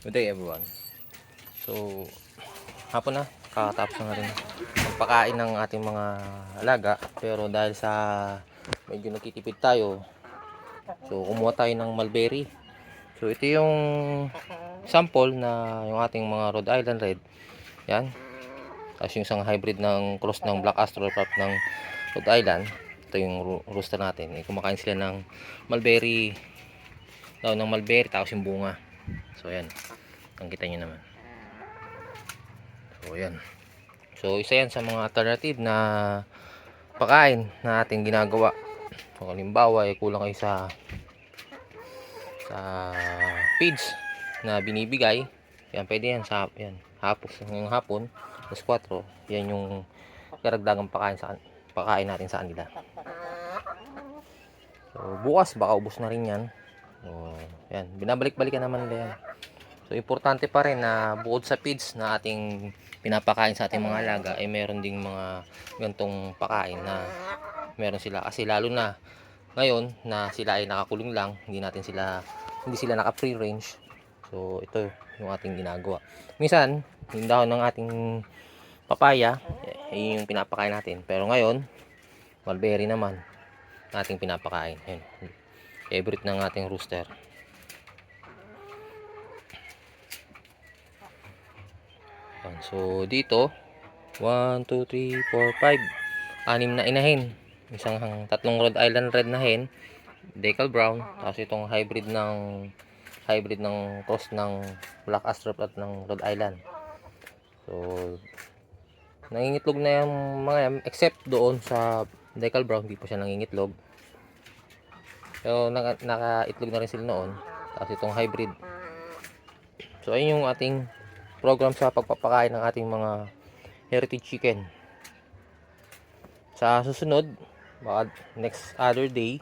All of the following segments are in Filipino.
Good day everyone. So, hapon na, kakatapos na rin magpakain ng ating mga alaga. Pero dahil sa medyo nagtitipid tayo, so kumuha tayo ng mulberry. So ito yung sample na yung ating mga Rhode Island Red. Yan. Tapos yung isang hybrid ng cross ng Black Astroturf ng Rhode Island. Ito yung rooster natin. Kumakain sila ng mulberry, daw ng mulberry, tapos yung bunga. So yan, ang kita nyo naman. So yan. So isa yan sa mga alternative na pagkain na ating ginagawa. So halimbawa kulang kayo sa feeds na binibigay, yan pwede yan sa yan ngayong hapon alas 4, yan yung karagdagang pagkain natin sa kanila. So bukas baka ubos na rin yan. So yan, binabalik-balikan naman nila yan. So importante pa rin na bukod sa feeds na ating pinapakain sa ating mga alaga ay meron ding mga gantong pakain na meron sila, kasi lalo na ngayon na sila ay nakakulong lang, hindi sila naka free range. So ito yung ating ginagawa. Minsan yung dahon ng ating papaya ay yung pinapakain natin, pero ngayon mulberry naman ating pinapakain. Ayun, favorite ng ating rooster. So dito 1, 2, 3, 4, 5, 6 na inahin, tatlong Rhode Island Red na hen, decal brown, tapos itong hybrid ng cross ng Black Astroturf ng Rhode Island. So nangingitlog na yung mga yan, except doon sa decal brown, hindi pa siya nangingitlog. So nakaitlog na rin sila noon. Tapos itong hybrid. So ayun yung ating program sa pagpapakain ng ating mga heritage chicken. Sa susunod, baka next other day,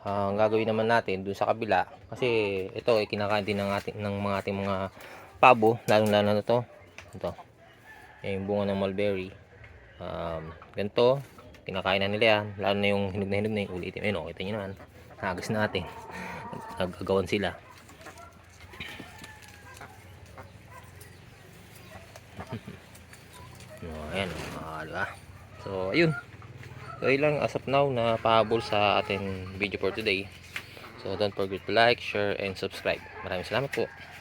ang gagawin naman natin dun sa kabila, kasi ito ay kinakain din ng ating mga pabo, lalong lalo na ito yung bunga ng mulberry. Ganito kinakain na nila yan, lalo na yung hinog na yung ulitin. Ayun, kita nyo naman, hagas natin, nagagawan sila. Ayan, diba? So ayun, so ilang as of now na pahabol sa ating video for today. So don't forget to like, share, and subscribe. Maraming salamat po.